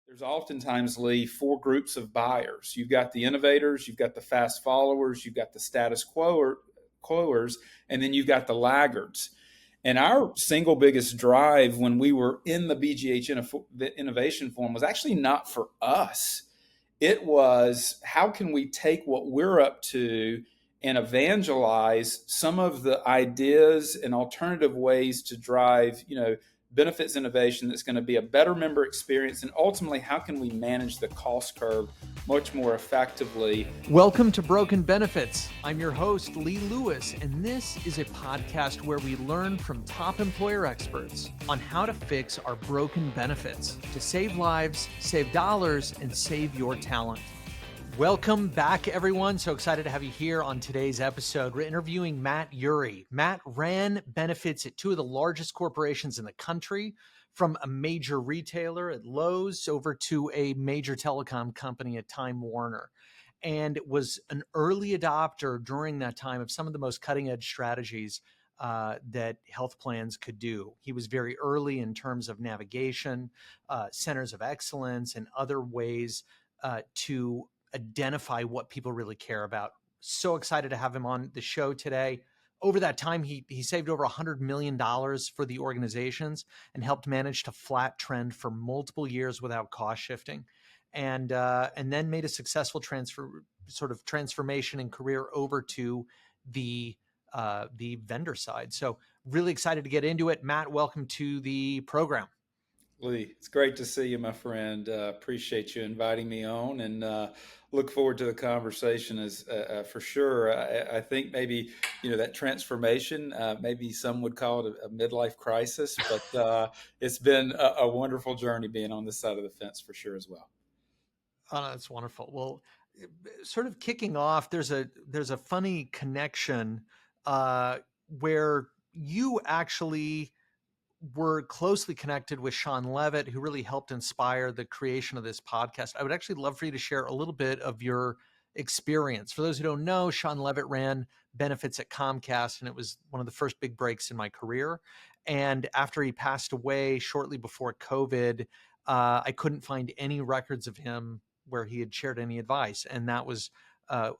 There's oftentimes, Lee, four groups of buyers. You've got the innovators, you've got the fast followers, you've got the quoers, and then you've got the laggards. And our single biggest drive when we were in the BGH Innovation Forum was actually not for us. It was, how can we take what we're up to and evangelize some of the ideas and alternative ways to drive, benefits innovation that's going to be a better member experience, and ultimately how can we manage the cost curve much more effectively. Welcome to Broken Benefits. I'm your host, Lee Lewis, and this is a podcast where we learn from top employer experts on how to fix our broken benefits to save lives, save dollars, and save your talent. Welcome back, everyone. So excited to have you here on today's episode. We're interviewing Matt Eurey. Matt ran benefits at two of the largest corporations in the country, from a major retailer at Lowe's over to a major telecom company at Time Warner, and was an early adopter during that time of some of the most cutting-edge strategies that health plans could do. He was very early in terms of navigation, centers of excellence, and other ways to identify what people really care about. So excited to have him on the show today. Over that time, he saved over $100 million for the organizations and helped manage to flat trend for multiple years without cost shifting, and then made a successful transformation and career over to the vendor side. So really excited to get into it. Matt, welcome to the program. Lee, it's great to see you, my friend. Appreciate you inviting me on, and look forward to the conversation. As for sure, I think maybe that transformation. Maybe some would call it a midlife crisis, but it's been a wonderful journey being on this side of the fence for sure as well. Oh, that's wonderful. Well, sort of kicking off, there's a funny connection where you actually were closely connected with Sean Levitt, who really helped inspire the creation of this podcast. I would actually love for you to share a little bit of your experience. For those who don't know, Sean Levitt ran benefits at Comcast, and it was one of the first big breaks in my career. And after he passed away shortly before COVID, I couldn't find any records of him where he had shared any advice. And that was a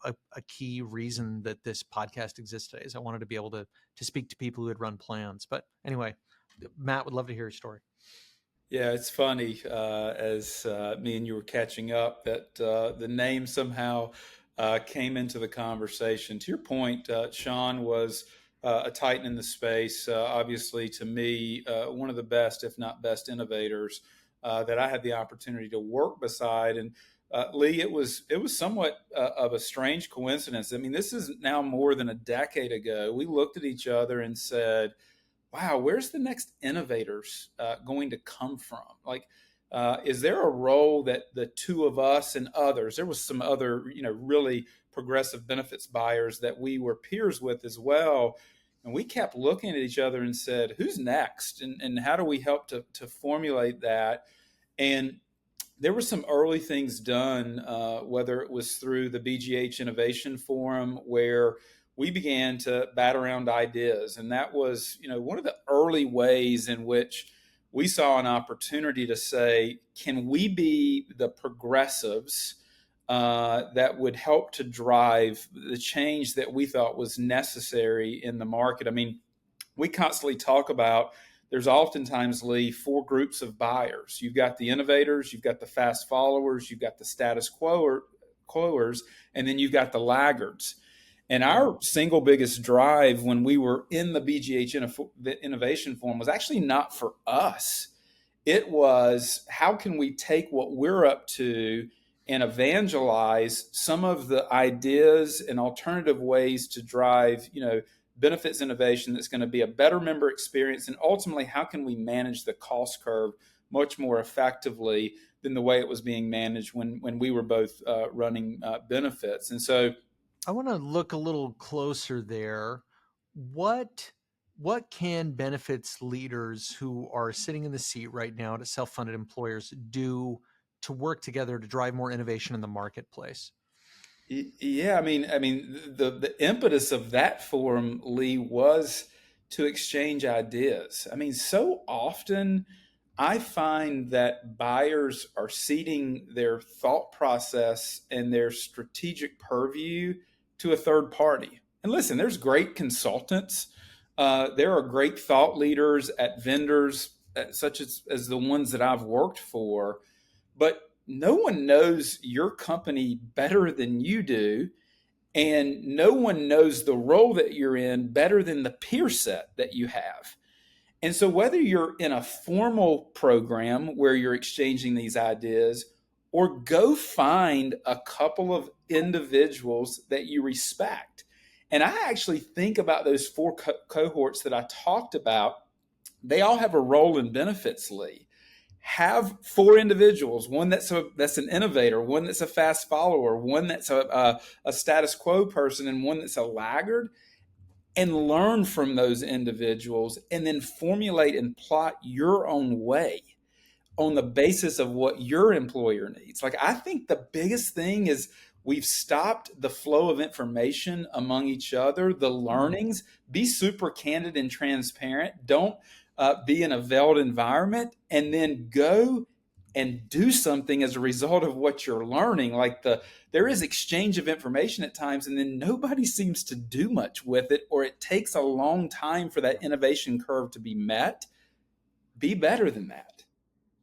key reason that this podcast exists today, is I wanted to be able to speak to people who had run plans. But anyway, Matt, would love to hear your story. Yeah, it's funny as me and you were catching up that the name somehow came into the conversation. To your point, Sean was a titan in the space. Obviously, to me, one of the best, if not best, innovators that I had the opportunity to work beside. And Lee, it was somewhat of a strange coincidence. I mean, this is now more than a decade ago. We looked at each other and said, wow, where's the next innovators going to come from? Like, is there a role that the two of us and others, there was some other, really progressive benefits buyers that we were peers with as well. And we kept looking at each other and said, who's next? And how do we help to formulate that? And there were some early things done, whether it was through the BGH Innovation Forum, where we began to bat around ideas. And that was, one of the early ways in which we saw an opportunity to say, can we be the progressives that would help to drive the change that we thought was necessary in the market? I mean, we constantly talk about, there's oftentimes, Lee, four groups of buyers. You've got the innovators, you've got the fast followers, you've got the status quoers, and then you've got the laggards. And our single biggest drive when we were in the BGH Innovation Forum was actually not for us. It was, how can we take what we're up to and evangelize some of the ideas and alternative ways to drive, benefits innovation that's going to be a better member experience, and ultimately how can we manage the cost curve much more effectively than the way it was being managed when we were both running benefits. And so I want to look a little closer there. What can benefits leaders who are sitting in the seat right now at self-funded employers do to work together to drive more innovation in the marketplace? Yeah, I mean, the impetus of that forum, Lee, was to exchange ideas. I mean, so often I find that buyers are ceding their thought process and their strategic purview to a third party. And listen, there's great consultants. There are great thought leaders at vendors such as the ones that I've worked for, but no one knows your company better than you do. And no one knows the role that you're in better than the peer set that you have. And so, whether you're in a formal program where you're exchanging these ideas, or go find a couple of individuals that you respect. And I actually think about those four cohorts that I talked about. They all have a role in benefits, Lee. Have four individuals: one that's an innovator, one that's a fast follower, one that's a status quo person, and one that's a laggard, and learn from those individuals, and then formulate and plot your own way on the basis of what your employer needs. Like, I think the biggest thing is we've stopped the flow of information among each other, the learnings. Be super candid and transparent. Don't be in a veiled environment, and then go and do something as a result of what you're learning. There is exchange of information at times, and then nobody seems to do much with it, or it takes a long time for that innovation curve to be met. Be better than that.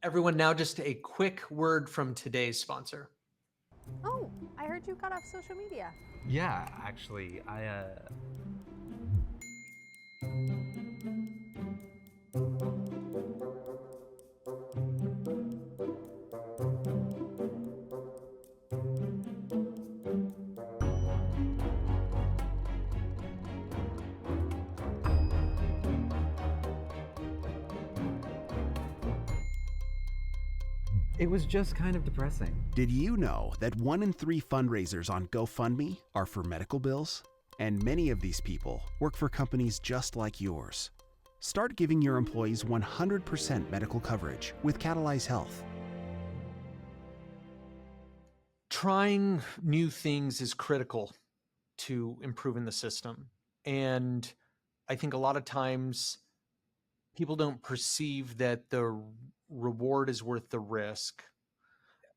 Everyone, now just a quick word from today's sponsor. Oh, I heard you got off social media. Yeah, actually, it was just kind of depressing. Did you know that 1 in 3 fundraisers on GoFundMe are for medical bills? And many of these people work for companies just like yours. Start giving your employees 100% medical coverage with Catalyze Health. Trying new things is critical to improving the system. And I think a lot of times people don't perceive that the reward is worth the risk.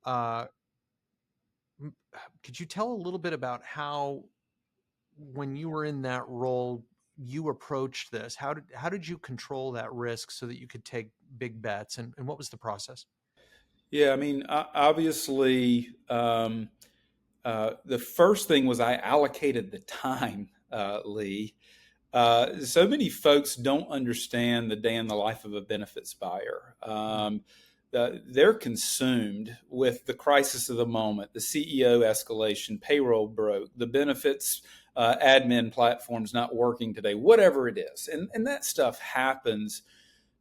Could you tell a little bit about how, when you were in that role, you approached this? How did you control that risk so that you could take big bets, and what was the process? Yeah, I mean, obviously, the first thing was I allocated the time, Lee. So many folks don't understand the day in the life of a benefits buyer. They're consumed with the crisis of the moment, the CEO escalation, payroll broke, the benefits admin platform's not working today, whatever it is. And that stuff happens.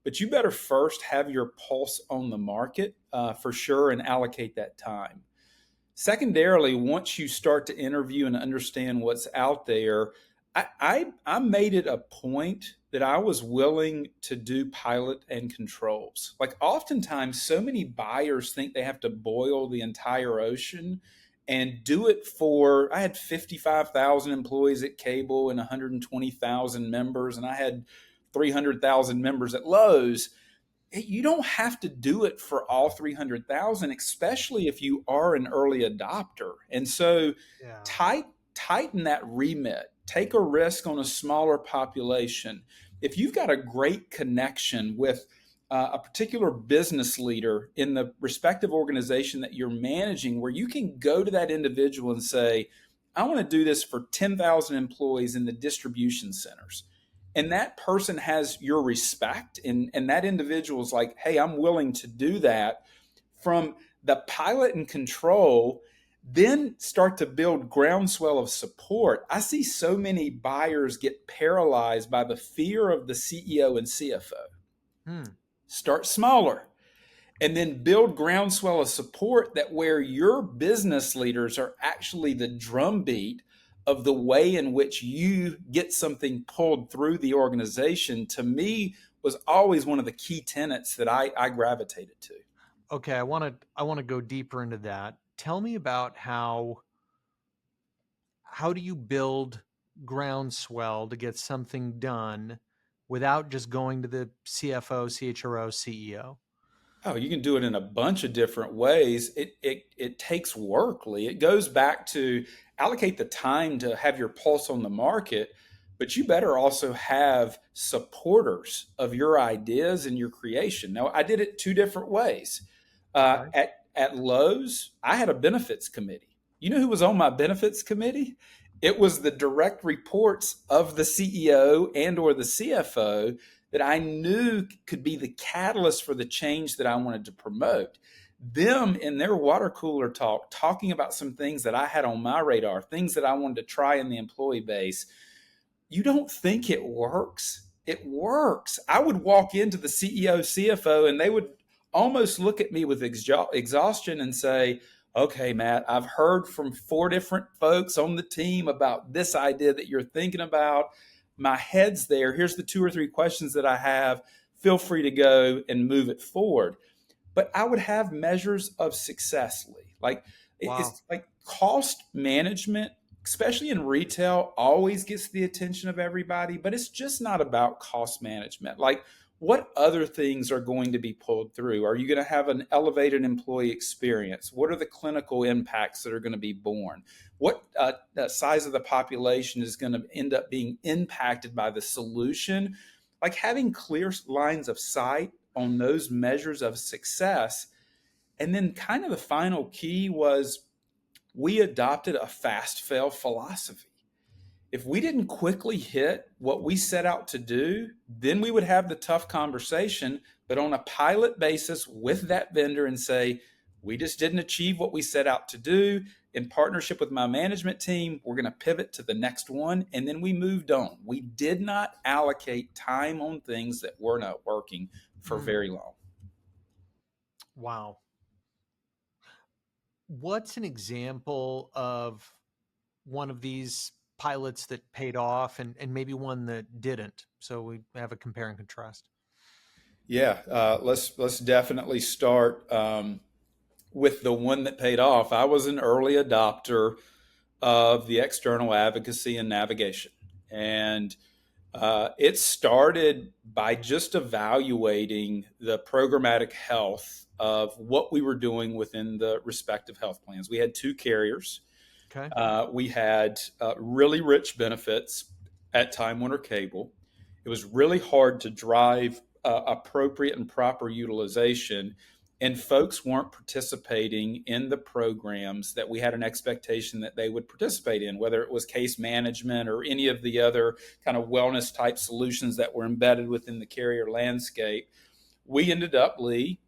But you better first have your pulse on the market for sure, and allocate that time. Secondarily, once you start to interview and understand what's out there, I made it a point that I was willing to do pilot and controls. Like, oftentimes, so many buyers think they have to boil the entire ocean and do it for. I had 55,000 employees at Cable and 120,000 members, and I had 300,000 members at Lowe's. You don't have to do it for all 300,000, especially if you are an early adopter. And so tighten that remit. Take a risk on a smaller population. If you've got a great connection with a particular business leader in the respective organization that you're managing, where you can go to that individual and say, I want to do this for 10,000 employees in the distribution centers. And that person has your respect, and that individual is like, hey, I'm willing to do that. From the pilot and control, then start to build groundswell of support. I see so many buyers get paralyzed by the fear of the CEO and CFO. Start smaller, and then build groundswell of support, that where your business leaders are actually the drumbeat of the way in which you get something pulled through the organization, to me, was always one of the key tenets that I gravitated to. Okay, I want to go deeper into that. Tell me about how do you build groundswell to get something done without just going to the CFO, CHRO, CEO? Oh, you can do it in a bunch of different ways. It takes work, Lee. It goes back to allocate the time to have your pulse on the market, but you better also have supporters of your ideas and your creation. Now, I did it two different ways. Okay. At Lowe's, I had a benefits committee. You know who was on my benefits committee? It was the direct reports of the CEO and or the CFO that I knew could be the catalyst for the change that I wanted to promote. Them in their water cooler talk, talking about some things that I had on my radar, things that I wanted to try in the employee base. You don't think it works? It works. I would walk into the CEO, CFO, and they would almost look at me with exhaustion and say, okay, Matt, I've heard from four different folks on the team about this idea that you're thinking about. My head's there. Here's the two or three questions that I have. Feel free to go and move it forward. But I would have measures of success, Lee. Like Wow. it's like cost management, especially in retail, always gets the attention of everybody, but it's just not about cost management. Like, what other things are going to be pulled through? Are you going to have an elevated employee experience? What are the clinical impacts that are going to be born? What size of the population is going to end up being impacted by the solution? Like, having clear lines of sight on those measures of success. And then, kind of the final key was we adopted a fast fail philosophy. If we didn't quickly hit what we set out to do, then we would have the tough conversation, but on a pilot basis with that vendor and say, we just didn't achieve what we set out to do. In partnership with my management team, we're going to pivot to the next one. And then we moved on. We did not allocate time on things that were not working for Mm. very long. Wow. What's an example of one of these pilots that paid off and maybe one that didn't? So we have a compare and contrast. Yeah, let's definitely start with the one that paid off. I was an early adopter of the external advocacy and navigation, and it started by just evaluating the programmatic health of what we were doing within the respective health plans. We had two carriers. Okay. We had really rich benefits at Time Warner Cable. It was really hard to drive appropriate and proper utilization, and folks weren't participating in the programs that we had an expectation that they would participate in, whether it was case management or any of the other kind of wellness type solutions that were embedded within the carrier landscape. We ended up, Lee,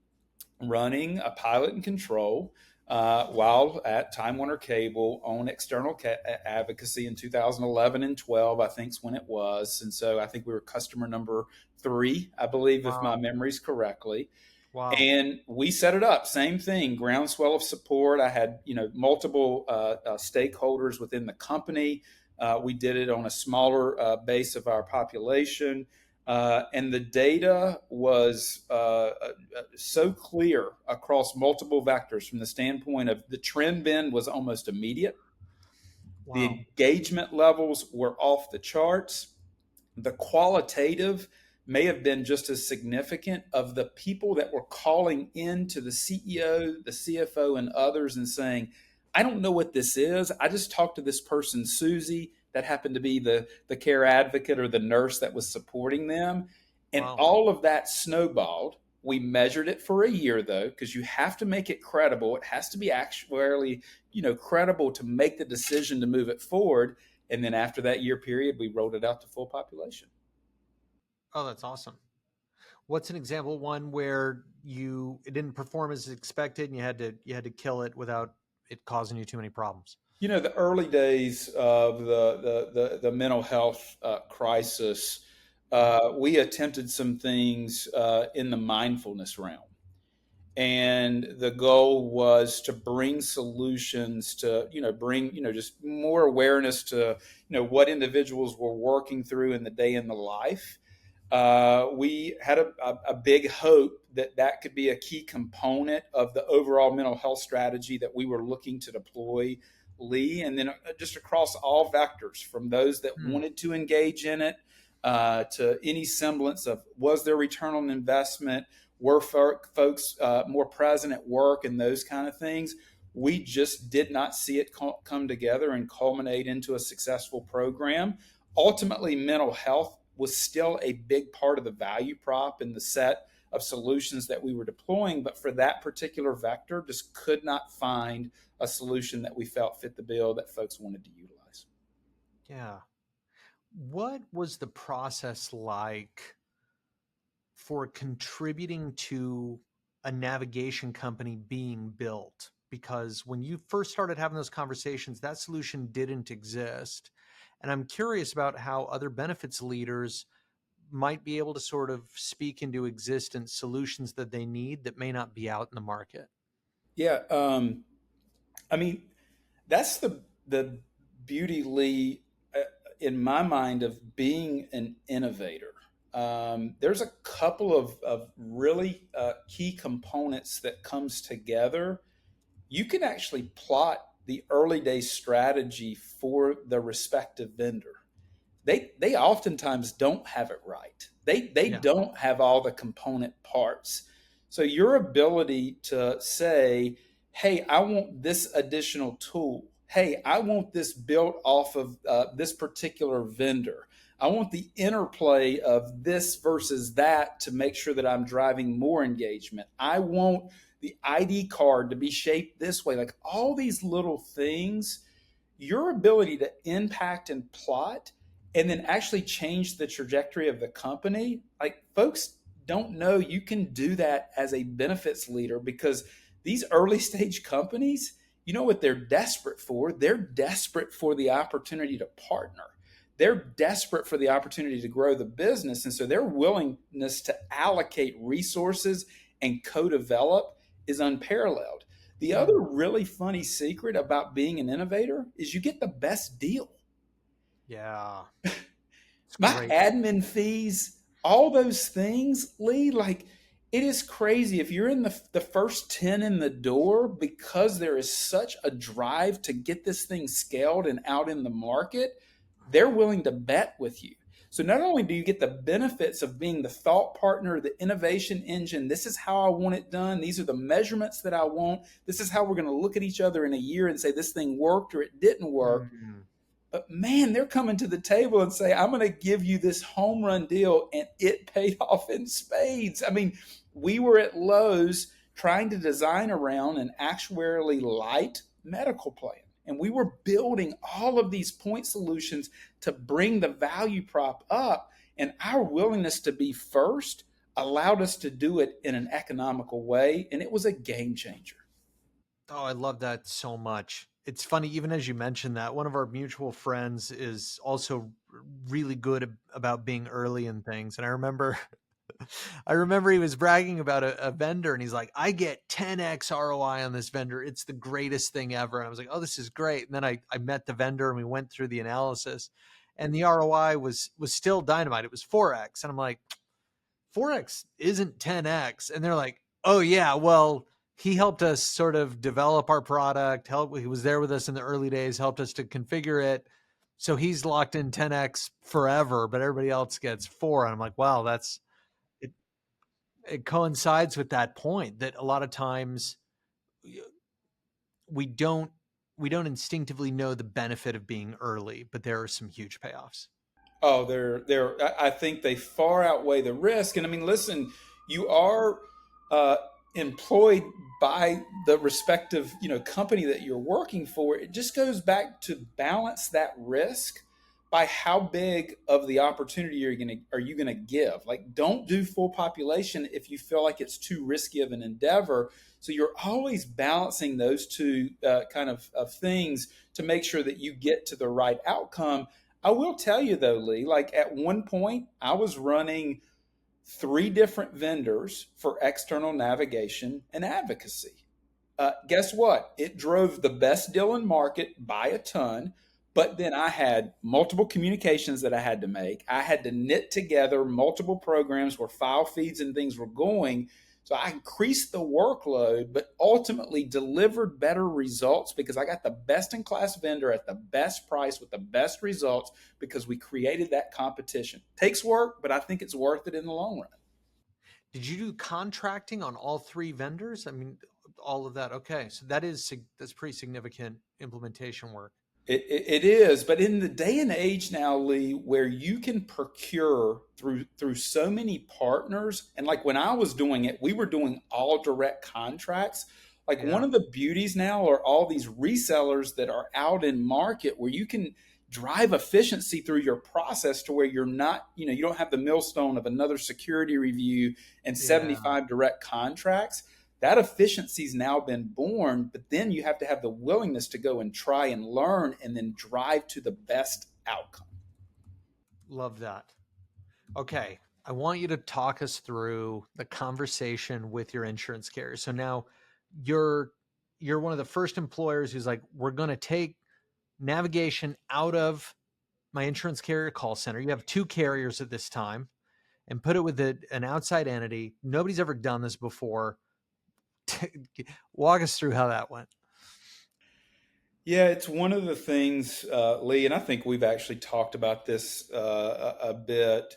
running a pilot and control while at Time Warner Cable on external advocacy in 2011 and 12, I think is when it was. And so I think we were customer number 3, I believe, if my Wow. memory's correctly. Wow. And we set it up, same thing, groundswell of support. I had, multiple stakeholders within the company. We did it on a smaller base of our population. And the data was so clear across multiple vectors from the standpoint of the trend bend was almost immediate. The Wow. engagement levels were off the charts. The qualitative may have been just as significant of the people that were calling in to the CEO, the CFO, and others and saying, I don't know what this is. I just talked to this person, Susie, that happened to be the care advocate or the nurse that was supporting them. And Wow. all of that snowballed. We measured it for a year, though, because you have to make it credible. It has to be actually, credible to make the decision to move it forward. And then after that year period, we rolled it out to full population. Oh, that's awesome. What's an example one where it didn't perform as expected and you had to kill it without it causing you too many problems? The early days of the mental health crisis, we attempted some things in the mindfulness realm. And the goal was to bring solutions to, bring, just more awareness to, what individuals were working through in the day in the life. We had a big hope that that could be a key component of the overall mental health strategy that we were looking to deploy, Lee, and then just across all vectors, from those that wanted to engage in it to any semblance of was there return on investment, Were folks more present at work and those kind of things? We just did not see it come together and culminate into a successful program. Ultimately, mental health was still a big part of the value prop in the set of solutions that we were deploying, but for that particular vector, just could not find a solution that we felt fit the bill that folks wanted to utilize. Yeah. What was the process like for contributing to a navigation company being built? Because when you first started having those conversations, that solution didn't exist. And I'm curious about how other benefits leaders might be able to sort of speak into existence solutions that they need that may not be out in the market. Yeah, I mean, that's the beauty, Lee, in my mind, of being an innovator. There's a couple of really key components that comes together. You can actually plot the early day strategy for the respective vendor. They oftentimes don't have it right. They Yeah. don't have all the component parts. So your ability to say, "Hey, I want this additional tool. Hey, I want this built off of this particular vendor. I want the interplay of this versus that to make sure that I'm driving more engagement. I want the ID card to be shaped this way." Like all these little things, your ability to impact and plot and then actually change the trajectory of the company, like folks don't know you can do that as a benefits leader, because these early stage companies, you know what they're desperate for? They're desperate for the opportunity to partner. They're desperate for the opportunity to grow the business. And so their willingness to allocate resources and co-develop is unparalleled. The other really funny secret about being an innovator is you get the best deal. Yeah. It's My great. admin fees, all those things, Lee, like it is crazy. If you're in the first 10 in the door, because there is such a drive to get this thing scaled and out in the market, they're willing to bet with you. So not only do you get the benefits of being the thought partner, the innovation engine, this is how I want it done. These are the measurements that I want. This is how we're going to look at each other in a year and say this thing worked or it didn't work. Mm. But man, they're coming to the table and say, "I'm going to give you this home run deal," and it paid off in spades. I mean, we were at Lowe's trying to design around an actuarially light medical plan. And we were building all of these point solutions to bring the value prop up. And our willingness to be first allowed us to do it in an economical way. And it was a game changer. Oh, I love that so much. It's funny, even as you mentioned that, one of our mutual friends is also really good about being early in things. And I remember I remember he was bragging about a vendor and he's like, I get 10x ROI on this vendor. It's the greatest thing ever. And I was like, oh, this is great. And then I met the vendor and we went through the analysis and the ROI was still dynamite. It was 4x. And I'm like, 4x isn't 10x. And they're like, oh yeah, well, he helped us sort of develop our product. He was there with us in the early days, helped us to configure it. So he's locked in 10x forever, but everybody else gets 4. And I'm like, wow, it, it coincides with that point that a lot of times we don't instinctively know the benefit of being early, but there are some huge payoffs. Oh, I think they far outweigh the risk. And I mean, listen, you are uh, employed by the respective, company that you're working for. It just goes back to balance that risk by how big of the opportunity are you gonna give. Like, don't do full population if you feel like it's too risky of an endeavor. So you're always balancing those two of things to make sure that you get to the right outcome. I will tell you though, Lee, like at one point, I was running 3 different vendors for external navigation and advocacy. Guess what? It drove the best deal in market by a ton. But then I had multiple communications that I had to make. I had to knit together multiple programs where file feeds and things were going. So I increased the workload, but ultimately delivered better results because I got the best in class vendor at the best price with the best results because we created that competition. Takes work, but I think it's worth it in the long run. Did you do contracting on all three vendors? I mean, all of that. Okay. So that's pretty significant implementation work. It is, but in the day and age now, Lee, where you can procure through so many partners, and like when I was doing it, we were doing all direct contracts. Like one Yeah. of the beauties now are all these resellers that are out in market where you can drive efficiency through your process to where you're not, you don't have the millstone of another security review and Yeah. 75 direct contracts. That efficiency's now been born, but then you have to have the willingness to go and try and learn and then drive to the best outcome. Love that. Okay. I want you to talk us through the conversation with your insurance carrier. So now you're one of the first employers who's like, we're going to take navigation out of my insurance carrier call center. You have two carriers at this time and put it with an outside entity. Nobody's ever done this before. Walk us through how that went. Yeah, it's one of the things, Lee, and I think we've actually talked about this a bit,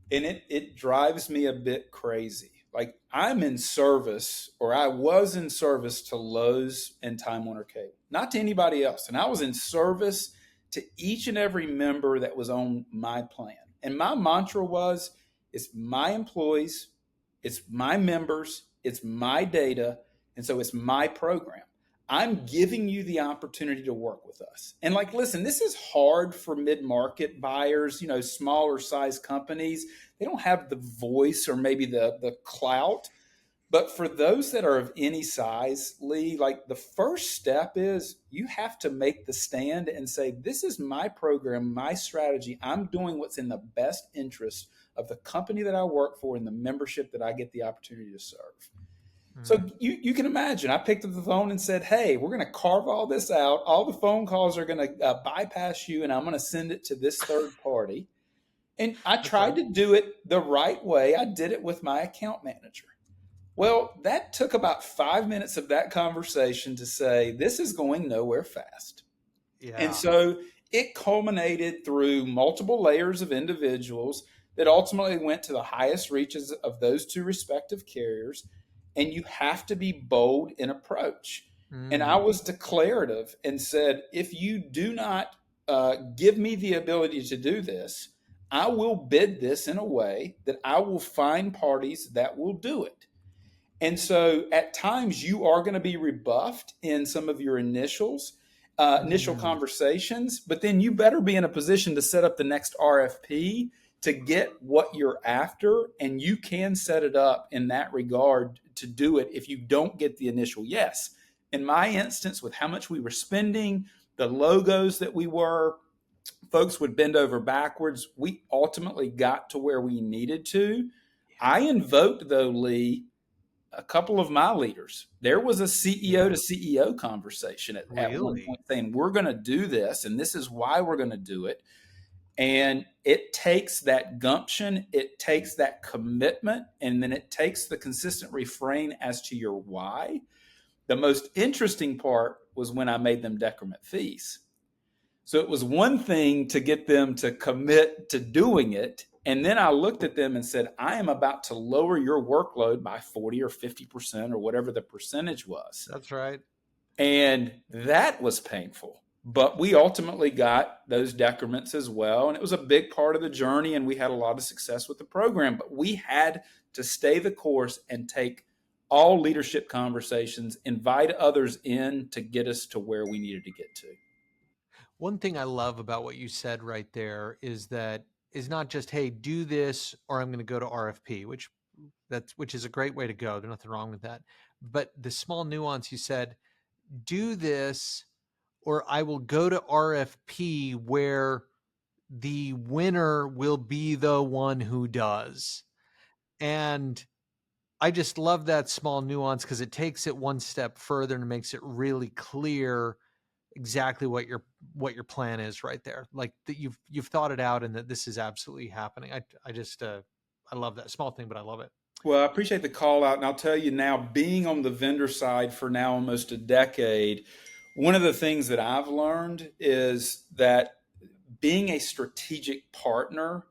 and it drives me a bit crazy. Like I'm in service, or I was in service to Lowe's and Time Warner Cable, not to anybody else, and I was in service to each and every member that was on my plan. And my mantra was, it's my employees, it's my members, it's my data, and so it's my program. I'm giving you the opportunity to work with us. And like, listen, this is hard for mid-market buyers, smaller size companies. They don't have the voice or maybe the clout. But for those that are of any size, Lee, like the first step is you have to make the stand and say, this is my program, my strategy. I'm doing what's in the best interest of the company that I work for and the membership that I get the opportunity to serve. So you can imagine, I picked up the phone and said, hey, we're going to carve all this out. All the phone calls are going to bypass you, and I'm going to send it to this third party. And I tried to do it the right way. I did it with my account manager. Well, that took about 5 minutes of that conversation to say, this is going nowhere fast. Yeah. And so it culminated through multiple layers of individuals that ultimately went to the highest reaches of those two respective carriers. And you have to be bold in approach. And I was declarative and said, if you do not give me the ability to do this, I will bid this in a way that I will find parties that will do it. And so at times you are going to be rebuffed in some of your initial conversations, but then you better be in a position to set up the next RFP to get what you're after. And you can set it up in that regard to do it if you don't get the initial yes. In my instance, with how much we were spending, the logos that we were, folks would bend over backwards. We ultimately got to where we needed to. I invoked, though, Lee, a couple of my leaders. There was a CEO to CEO conversation at one point saying, we're going to do this, and this is why we're going to do it. And it takes that gumption, it takes that commitment, and then it takes the consistent refrain as to your why. The most interesting part was when I made them decrement fees. So it was one thing to get them to commit to doing it. And then I looked at them and said, I am about to lower your workload by 40 or 50% or whatever the percentage was. That's right. And that was painful. But we ultimately got those decrements as well. And it was a big part of the journey. And we had a lot of success with the program. But we had to stay the course and take all leadership conversations, invite others in to get us to where we needed to get to. One thing I love about what you said right there is that is not just, hey, do this or I'm going to go to RFP, which is a great way to go. There's nothing wrong with that. But the small nuance you said, do this or I will go to RFP where the winner will be the one who does. And I just love that small nuance because it takes it one step further and makes it really clear exactly what your plan is right there. Like that you've thought it out and that this is absolutely happening. I love that small thing, but I love it. Well, I appreciate the call out. And I'll tell you now, being on the vendor side for now almost a decade, one of the things that I've learned is that being a strategic partner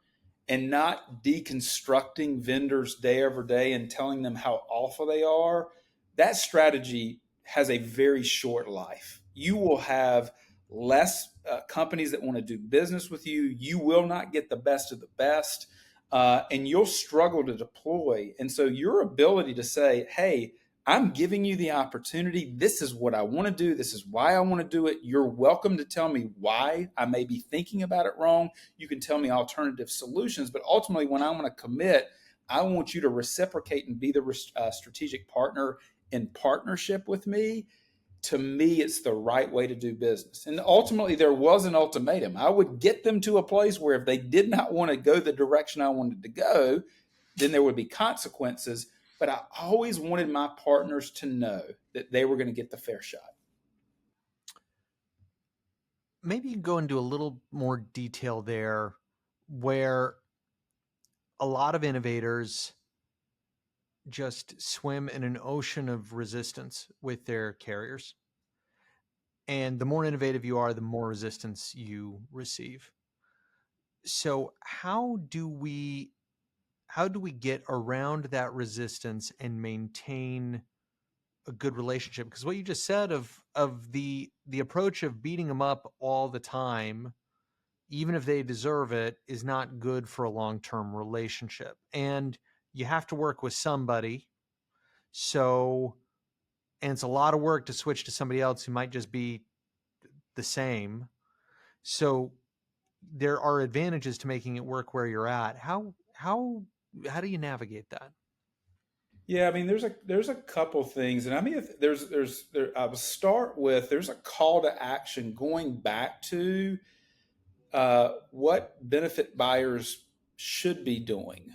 and not deconstructing vendors day over day and telling them how awful they are, that strategy has a very short life. You will have less companies that want to do business with you. You will not get the best of the best, and you'll struggle to deploy. And so your ability to say, hey, I'm giving you the opportunity. This is what I want to do. This is why I want to do it. You're welcome to tell me why I may be thinking about it wrong. You can tell me alternative solutions. But ultimately, when I want to commit, I want you to reciprocate and be the strategic partner in partnership with me. To me, it's the right way to do business. And ultimately, there was an ultimatum. I would get them to a place where if they did not want to go the direction I wanted to go, then there would be consequences. But I always wanted my partners to know that they were going to get the fair shot. Maybe you can go into a little more detail there, where a lot of innovators just swim in an ocean of resistance with their carriers. And the more innovative you are, the more resistance you receive. So how do we get around that resistance and maintain a good relationship? Because what you just said of the approach of beating them up all the time, even if they deserve it, is not good for a long-term relationship. And you have to work with somebody. So, and it's a lot of work to switch to somebody else who might just be the same. So there are advantages to making it work where you're at. How do you navigate that? Yeah, I mean, there's a couple things, and I mean, I will start with there's a call to action going back to what benefit buyers should be doing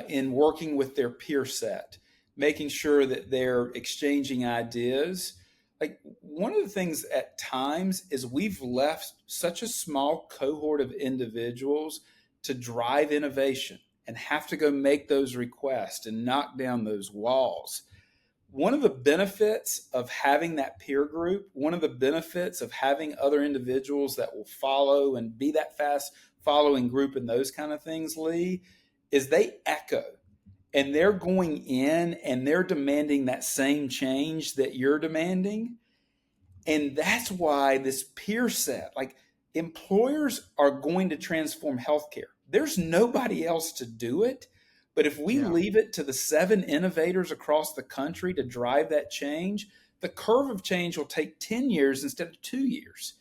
in working with their peer set, making sure that they're exchanging ideas. Like one of the things at times is we've left such a small cohort of individuals to drive innovation and have to go make those requests and knock down those walls. One of the benefits of having that peer group, one of the benefits of having other individuals that will follow and be that fast following group and those kind of things, Lee, is they echo and they're going in and they're demanding that same change that you're demanding. And that's why this peer set, like employers are going to transform healthcare. There's nobody else to do it. But if we leave it to the 7 innovators across the country to drive that change, the curve of change will take 10 years instead of 2 years.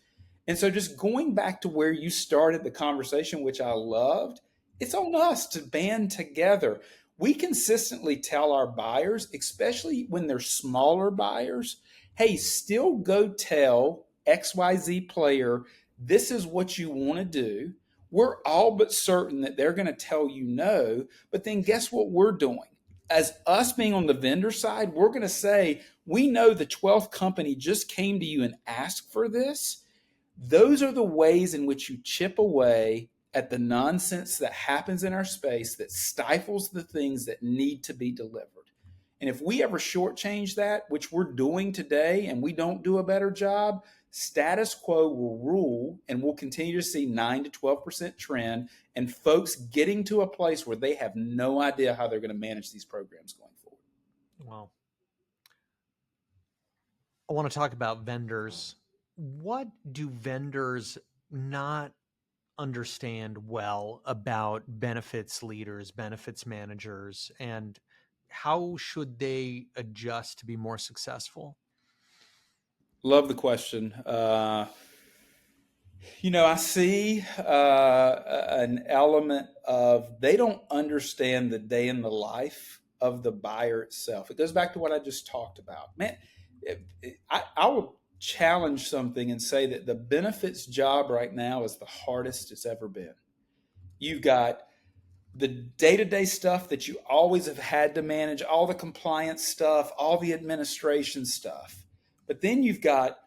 And so just going back to where you started the conversation, which I loved, it's on us to band together. We consistently tell our buyers, especially when they're smaller buyers, hey, still go tell XYZ player, this is what you want to do. We're all but certain that they're going to tell you no, but then guess what we're doing? As us being on the vendor side, we're going to say, we know the 12th company just came to you and asked for this. Those are the ways in which you chip away at the nonsense that happens in our space that stifles the things that need to be delivered. And if we ever shortchange that, which we're doing today, and we don't do a better job, status quo will rule, and we'll continue to see 9 to 12% trend and folks getting to a place where they have no idea how they're going to manage these programs going forward. Wow. I want to talk about vendors. What do vendors not understand well about benefits leaders, benefits managers, and how should they adjust to be more successful? Love the question. I see an element of they don't understand the day in the life of the buyer itself. It goes back to what I just talked about. Man, I will challenge something and say that the benefits job right now is the hardest it's ever been. You've got the day-to-day stuff that you always have had to manage, all the compliance stuff, all the administration stuff. But then you've got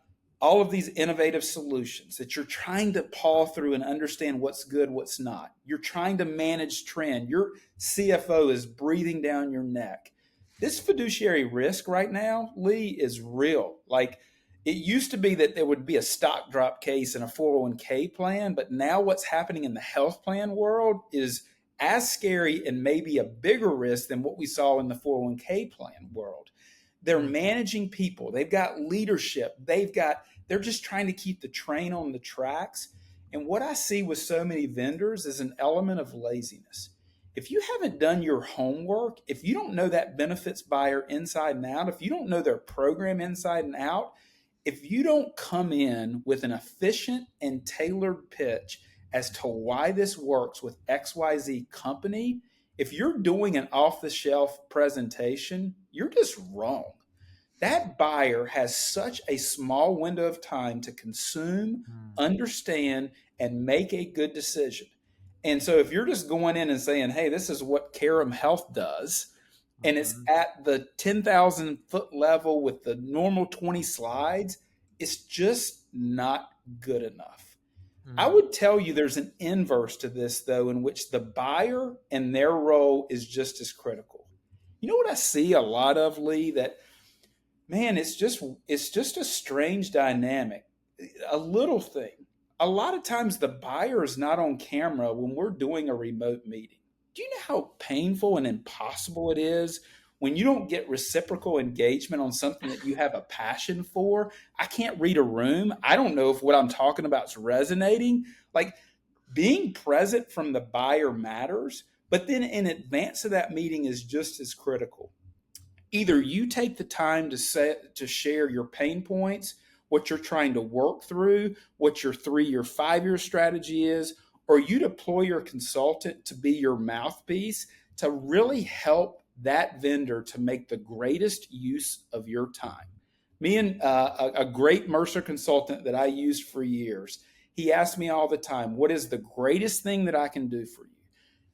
all of these innovative solutions that you're trying to paw through and understand what's good, what's not. You're trying to manage trend. Your CFO is breathing down your neck. This fiduciary risk right now, Lee, is real. Like it used to be that there would be a stock drop case in a 401k plan, but now what's happening in the health plan world is as scary and maybe a bigger risk than what we saw in the 401k plan world. They're managing people. They've got leadership. They're just trying to keep the train on the tracks. And what I see with so many vendors is an element of laziness. If you haven't done your homework, if you don't know that benefits buyer inside and out, if you don't know their program inside and out, if you don't come in with an efficient and tailored pitch as to why this works with XYZ company, if you're doing an off-the-shelf presentation, you're just wrong. That buyer has such a small window of time to consume, understand, and make a good decision. And so if you're just going in and saying, hey, this is what Karam Health does, and it's at the 10,000 foot level with the normal 20 slides, it's just not good enough. I would tell you there's an inverse to this, though, in which the buyer and their role is just as critical. You know what I see a lot of, Lee? That, man, it's just a strange dynamic. A little thing. A lot of times the buyer is not on camera when we're doing a remote meeting. Do you know how painful and impossible it is when you don't get reciprocal engagement on something that you have a passion for? I can't read a room. I don't know if what I'm talking about is resonating. Like, being present from the buyer matters, but then in advance of that meeting is just as critical. Either you take the time to share your pain points, what you're trying to work through, what your 3-year, 5-year strategy is, or you deploy your consultant to be your mouthpiece to really help that vendor to make the greatest use of your time. Me and a great Mercer consultant that I used for years, he asked me all the time, what is the greatest thing that I can do for you?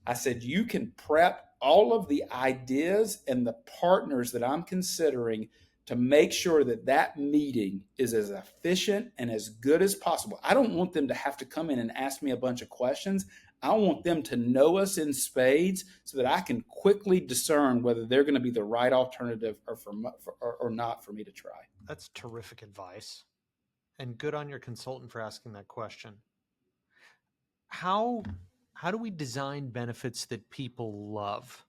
I said, you can prep all of the ideas and the partners that I'm considering to make sure that that meeting is as efficient and as good as possible. I don't want them to have to come in and ask me a bunch of questions. I want them to know us in spades so that I can quickly discern whether they're going to be the right alternative or not for me to try. That's terrific advice. And good on your consultant for asking that question. How do we design benefits that people love?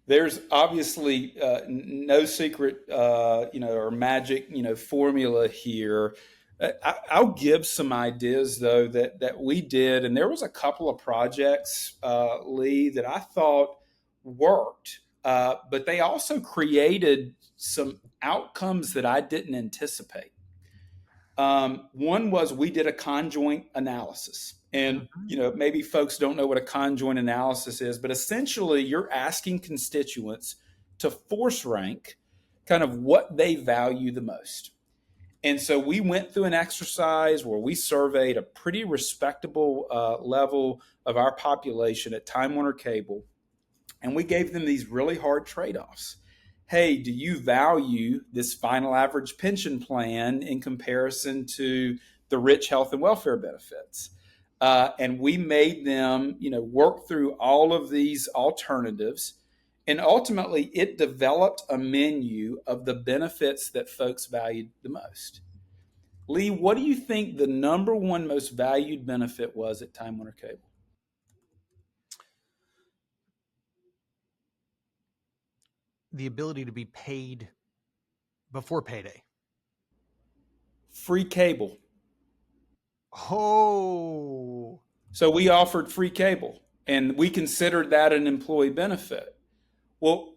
There's obviously no secret, or magic, formula here. I'll give some ideas though that we did, and there was a couple of projects, Lee, that I thought worked, but they also created some outcomes that I didn't anticipate. One was we did a conjoint analysis. And, maybe folks don't know what a conjoint analysis is, but essentially you're asking constituents to force rank kind of what they value the most. And so we went through an exercise where we surveyed a pretty respectable level of our population at Time Warner Cable, and we gave them these really hard trade-offs. Hey, do you value this final average pension plan in comparison to the rich health and welfare benefits? And we made them, work through all of these alternatives. And ultimately, it developed a menu of the benefits that folks valued the most. Lee, what do you think the number one most valued benefit was at Time Warner Cable? The ability to be paid before payday. Free cable. Oh. So we offered free cable, and we considered that an employee benefit. Well,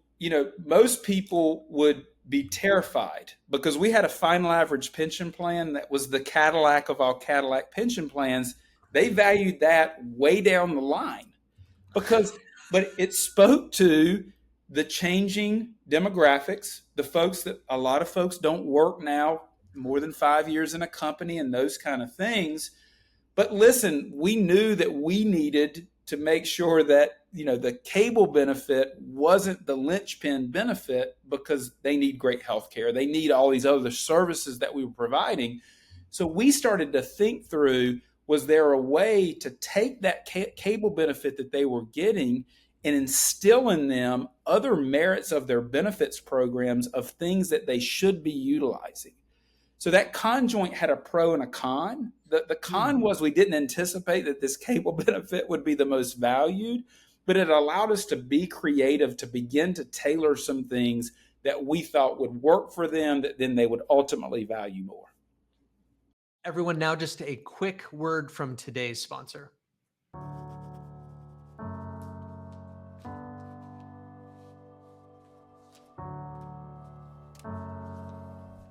most people would be terrified because we had a final average pension plan that was the Cadillac of all Cadillac pension plans. They valued that way down the line but it spoke to the changing demographics, the folks that a lot of folks don't work now more than 5 years in a company and those kind of things. But listen, we knew that we needed to make sure that, the cable benefit wasn't the linchpin benefit because they need great health care. They need all these other services that we were providing. So we started to think through, was there a way to take that cable benefit that they were getting and instill in them other merits of their benefits programs of things that they should be utilizing? So that conjoint had a pro and a con. The con was we didn't anticipate that this cable benefit would be the most valued, but it allowed us to be creative, to begin to tailor some things that we thought would work for them that then they would ultimately value more. Everyone, now just a quick word from today's sponsor.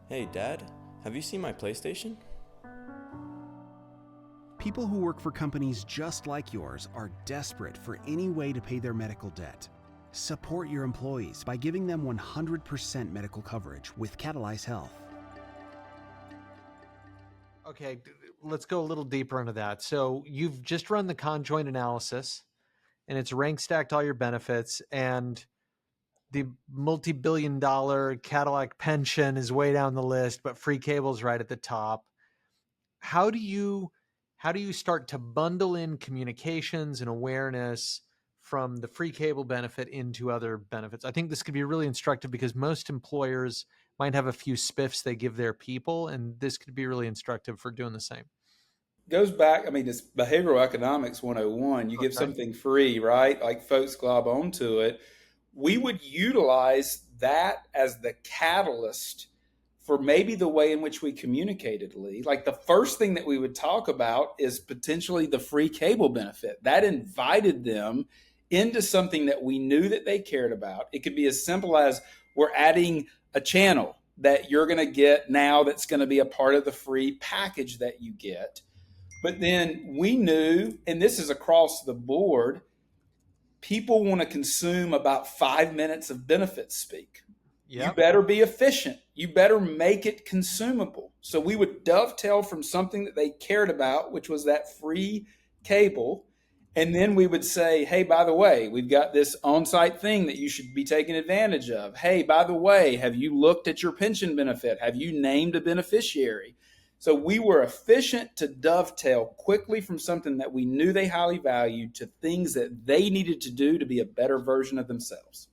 Hey, Dad, have you seen my PlayStation? People who work for companies just like yours are desperate for any way to pay their medical debt. Support your employees by giving them 100% medical coverage with Catalyze Health. Okay, let's go a little deeper into that. So you've just run the conjoint analysis, and it's rank stacked all your benefits, and the multi-billion-dollar Cadillac pension is way down the list, but free cable's right at the top. How do you start to bundle in communications and awareness from the free cable benefit into other benefits? I think this could be really instructive because most employers might have a few spiffs they give their people, and this could be really instructive for doing the same. Goes back, I mean, it's behavioral economics 101. You give something free, right? Like folks glob onto it. We would utilize that as the catalyst for maybe the way in which we communicated, Lee. Like the first thing that we would talk about is potentially the free cable benefit. That invited them into something that we knew that they cared about. It could be as simple as we're adding a channel that you're going to get now that's going to be a part of the free package that you get. But then we knew, and this is across the board, people want to consume about 5 minutes of benefit speak. Yep. You better be efficient. You better make it consumable. So we would dovetail from something that they cared about, which was that free cable. And then we would say, hey, by the way, we've got this on-site thing that you should be taking advantage of. Hey, by the way, have you looked at your pension benefit? Have you named a beneficiary? So we were efficient to dovetail quickly from something that we knew they highly valued to things that they needed to do to be a better version of themselves.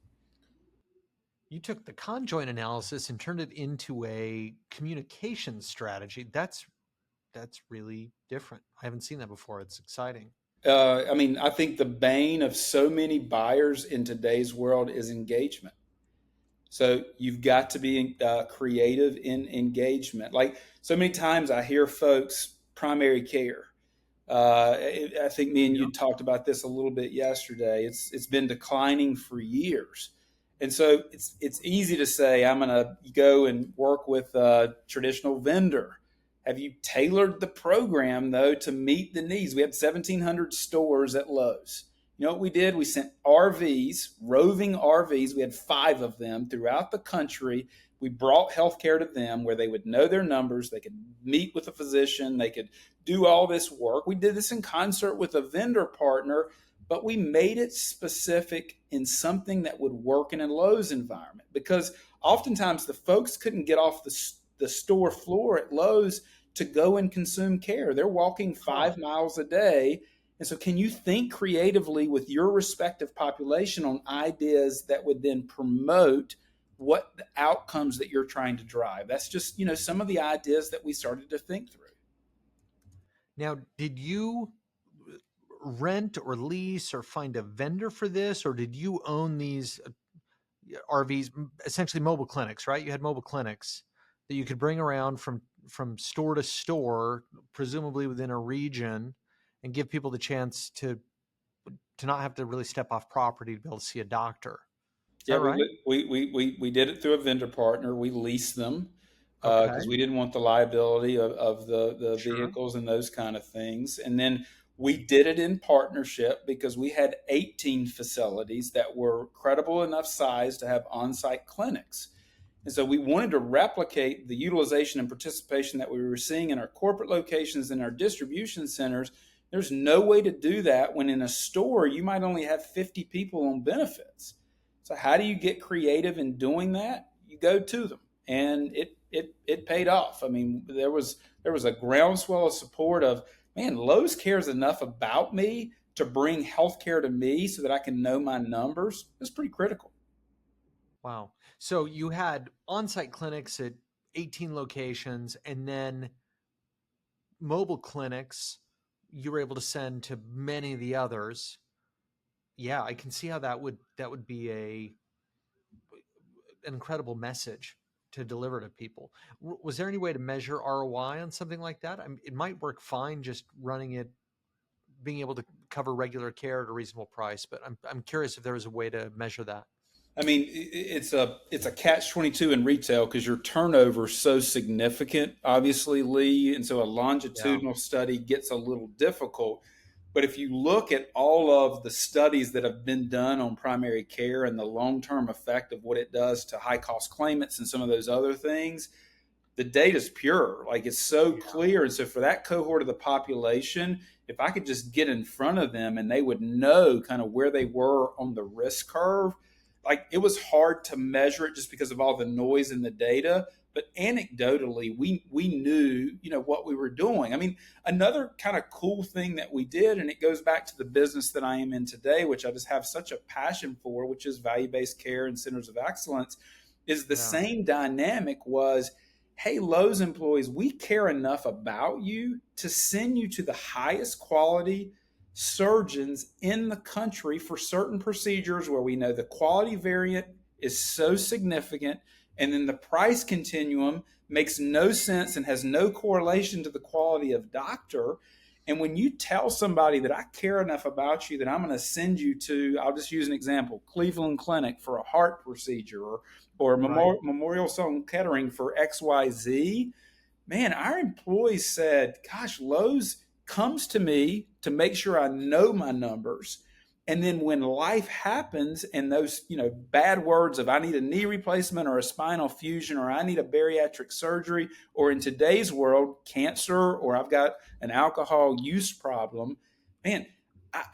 You took the conjoint analysis and turned it into a communication strategy. That's really different. I haven't seen that before. It's exciting. I mean, I think the bane of so many buyers in today's world is engagement. So you've got to be creative in engagement. Like so many times I hear folks, primary care. I think me and you talked about this a little bit yesterday. It's been declining for years. And so it's easy to say, I'm going to go and work with a traditional vendor. Have you tailored the program, though, to meet the needs? We had 1,700 stores at Lowe's. You know what we did? We sent RVs, roving RVs. We had 5 of them throughout the country. We brought healthcare to them where they would know their numbers. They could meet with a physician. They could do all this work. We did this in concert with a vendor partner, but we made it specific in something that would work in a Lowe's environment because oftentimes the folks couldn't get off the store floor at Lowe's to go and consume care. They're walking 5 miles a day. And so can you think creatively with your respective population on ideas that would then promote what the outcomes that you're trying to drive? That's just, some of the ideas that we started to think through. Now, did you rent or lease or find a vendor for this, or did you own these RVs, essentially mobile clinics, right? You had mobile clinics that you could bring around from store to store, presumably within a region, and give people the chance to not have to really step off property to be able to see a doctor. Yeah, right? we did it through a vendor partner. We leased them because we didn't want the liability of the vehicles and those kind of things. And then we did it in partnership because we had 18 facilities that were credible enough size to have on-site clinics. And so we wanted to replicate the utilization and participation that we were seeing in our corporate locations and our distribution centers. There's no way to do that when in a store you might only have 50 people on benefits. So how do you get creative in doing that? You go to them, and it paid off. I mean, there was a groundswell of support of, man, Lowe's cares enough about me to bring healthcare to me so that I can know my numbers. It's pretty critical. Wow. So you had on-site clinics at 18 locations, and then mobile clinics you were able to send to many of the others. Yeah, I can see how that would be an incredible message to deliver to people. Was there any way to measure ROI on something like that? I mean, it might work fine just running it, being able to cover regular care at a reasonable price, but I'm curious if there was a way to measure that. I mean, it's a catch-22 in retail because your turnover is so significant, obviously, Lee, and so a Yeah. longitudinal study gets a little difficult. But if you look at all of the studies that have been done on primary care and the long-term effect of what it does to high-cost claimants and some of those other things, the data's pure. Like it's so clear. And so for that cohort of the population, if I could just get in front of them and they would know kind of where they were on the risk curve, like it was hard to measure it just because of all the noise in the data. But anecdotally, we knew, what we were doing. I mean, another kind of cool thing that we did, and it goes back to the business that I am in today, which I just have such a passion for, which is value-based care and centers of excellence, is the same dynamic was, hey, Lowe's employees, we care enough about you to send you to the highest quality surgeons in the country for certain procedures where we know the quality variant is so significant, and then the price continuum makes no sense and has no correlation to the quality of doctor. And when you tell somebody that I care enough about you that I'm going to send you to, I'll just use an example, Cleveland Clinic for a heart procedure, or Memorial Sloan Kettering for XYZ, man, our employees said, gosh, Lowe's comes to me to make sure I know my numbers. And then when life happens and those, bad words of I need a knee replacement or a spinal fusion or I need a bariatric surgery or in today's world, cancer or I've got an alcohol use problem, man,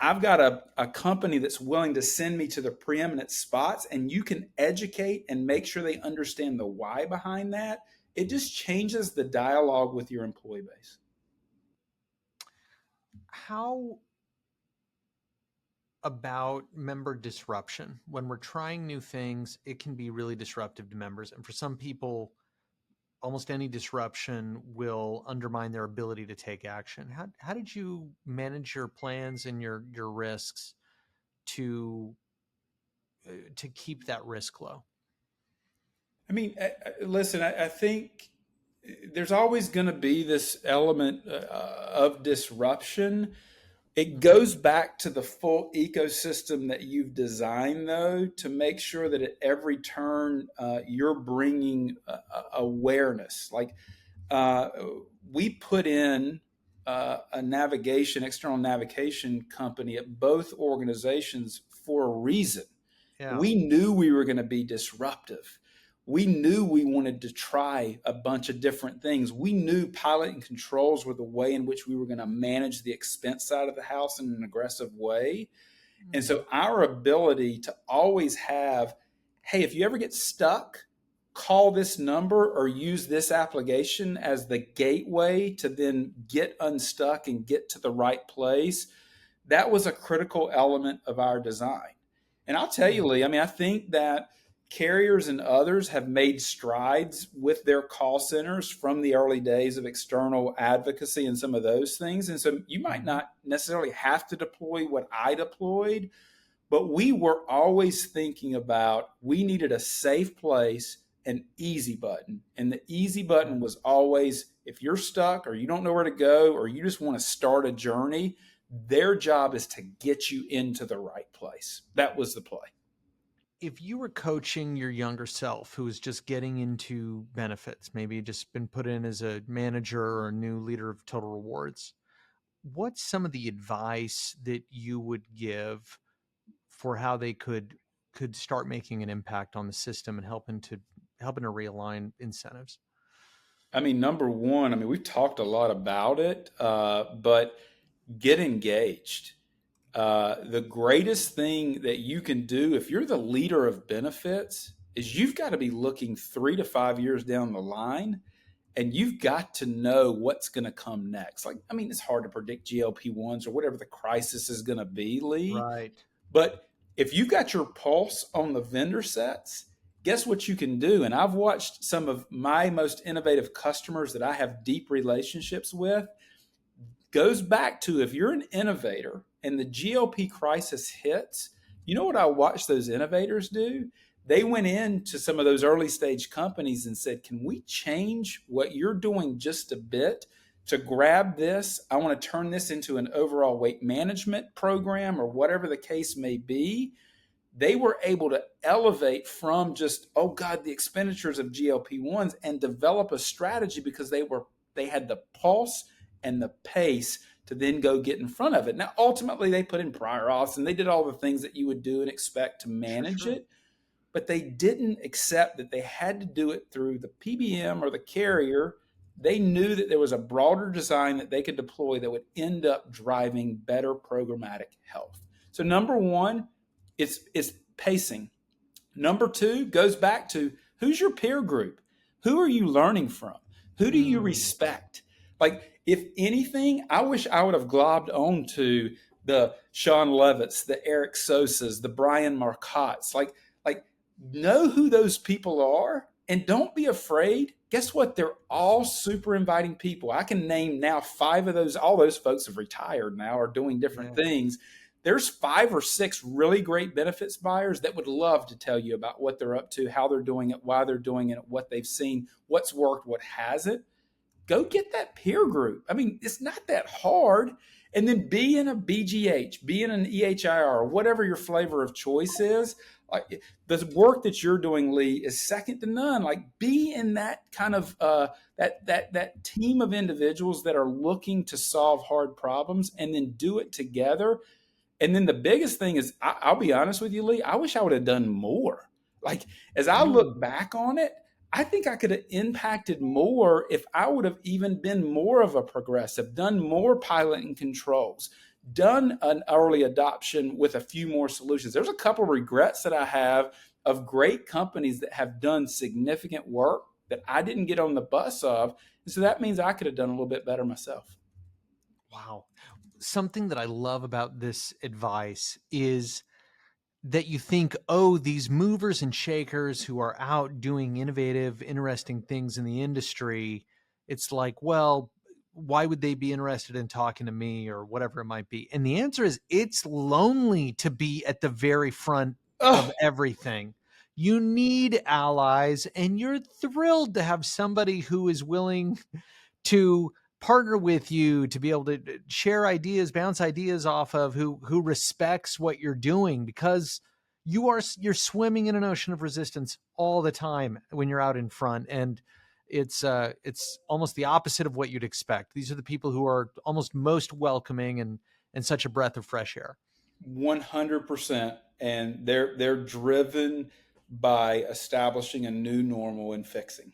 I've got a company that's willing to send me to the preeminent spots and you can educate and make sure they understand the why behind that. It just changes the dialogue with your employee base. How about member disruption? When we're trying new things, it can be really disruptive to members. And for some people, almost any disruption will undermine their ability to take action. How did you manage your plans and your risks to keep that risk low? I mean, listen, I think there's always going to be this element of disruption. It goes back to the full ecosystem that you've designed, though, to make sure that at every turn you're bringing awareness. Like we put in a external navigation company at both organizations for a reason. Yeah. We knew we were going to be disruptive. We knew we wanted to try a bunch of different things. We knew pilot and controls were the way in which we were going to manage the expense side of the house in an aggressive way. And so our ability to always have, hey, if you ever get stuck, call this number or use this application as the gateway to then get unstuck and get to the right place. That was a critical element of our design. And I'll tell you, Lee, I mean, I think that carriers and others have made strides with their call centers from the early days of external advocacy and some of those things. And so you might not necessarily have to deploy what I deployed, but we were always thinking about we needed a safe place, an easy button. And the easy button was always if you're stuck or you don't know where to go or you just want to start a journey, their job is to get you into the right place. That was the play. If you were coaching your younger self who was just getting into benefits, maybe just been put in as a manager or a new leader of Total Rewards, what's some of the advice that you would give for how they could start making an impact on the system and helping to realign incentives? I mean, number one, I mean, we've talked a lot about it, but get engaged. The greatest thing that you can do if you're the leader of benefits is you've got to be looking 3 to 5 years down the line and you've got to know what's going to come next. Like, I mean, it's hard to predict GLP-1s or whatever the crisis is going to be, Lee. Right. But if you've got your pulse on the vendor sets guess what you can do? And I've watched some of my most innovative customers that I have deep relationships with. Goes back to, if you're an innovator and the GLP crisis hits, you know what I watched those innovators do? They went into some of those early stage companies and said, can we change what you're doing just a bit to grab this? I want to turn this into an overall weight management program, or whatever the case may be. They were able to elevate from just, oh God, the expenditures of GLP-1s, and develop a strategy because they had the pulse and the pace to then go get in front of it. Now, ultimately, they put in prior auths and they did all the things that you would do and expect to manage it, but they didn't accept that they had to do it through the PBM or the carrier. They knew that there was a broader design that they could deploy that would end up driving better programmatic health. So number one, it's pacing. Number two goes back to, who's your peer group? Who are you learning from? Who do you respect? Like, if anything, I wish I would have globbed on to the Sean Levitts, the Eric Sosas, the Brian Marcotts. Like know who those people are, and don't be afraid. Guess what? They're all super inviting people. I can name now 5 of those. All those folks have retired now, are doing different things. There's 5 or 6 really great benefits buyers that would love to tell you about what they're up to, how they're doing it, why they're doing it, what they've seen, what's worked, what hasn't. Go get that peer group. I mean, it's not that hard. And then be in a BGH, be in an EHIR, or whatever your flavor of choice is. Like, the work that you're doing, Lee, is second to none. Like, be in that kind of that team of individuals that are looking to solve hard problems, and then do it together. And then the biggest thing is, I'll be honest with you, Lee, I wish I would have done more. Like, as I look back on it, I think I could have impacted more if I would have even been more of a progressive, done more pilot and controls, done an early adoption with a few more solutions. There's a couple of regrets that I have of great companies that have done significant work that I didn't get on the bus of. And so that means I could have done a little bit better myself. Wow. Something that I love about this advice is that you think, oh, these movers and shakers who are out doing innovative, interesting things in the industry, it's like, well, why would they be interested in talking to me, or whatever it might be? And the answer is, it's lonely to be at the very front of everything. You need allies, and you're thrilled to have somebody who is willing to partner with you, to be able to share ideas, bounce ideas off of, who respects what you're doing, because you're swimming in an ocean of resistance all the time when you're out in front. And it's almost the opposite of what you'd expect. These are the people who are almost most welcoming and such a breath of fresh air. 100%. And they're driven by establishing a new normal and fixing.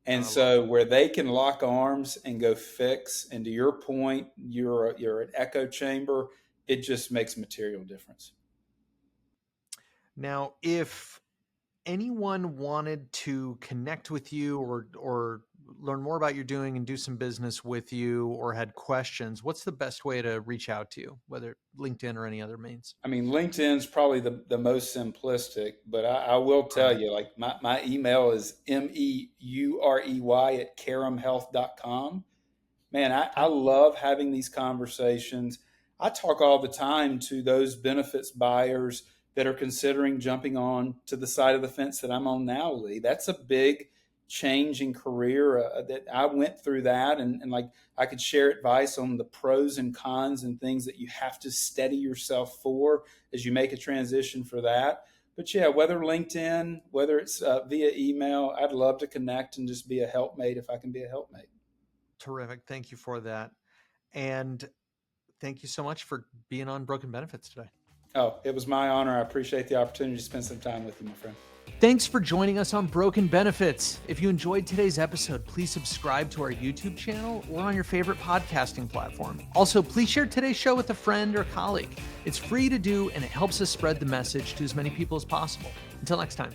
And so where they can lock arms and go fix, and to your point, you're an echo chamber, it just makes material difference. Now, if anyone wanted to connect with you, or learn more about what you're doing and do some business with you, or had questions, what's the best way to reach out to you, whether LinkedIn or any other means? I mean, LinkedIn's probably the most simplistic, but I will tell you, like, my email is meurey@carumhealth.com. Man, I love having these conversations. I talk all the time to those benefits buyers that are considering jumping on to the side of the fence that I'm on now, Lee. That's a big change in career that I went through that. And like, I could share advice on the pros and cons and things that you have to steady yourself for as you make a transition for that. But yeah, whether LinkedIn, whether it's via email, I'd love to connect and just be a helpmate if I can be a helpmate. Terrific. Thank you for that. And thank you so much for being on Broken Benefits today. Oh, it was my honor. I appreciate the opportunity to spend some time with you, my friend. Thanks for joining us on Broken Benefits. If you enjoyed today's episode, please subscribe to our YouTube channel or on your favorite podcasting platform. Also, please share today's show with a friend or colleague. It's free to do, and it helps us spread the message to as many people as possible. Until next time.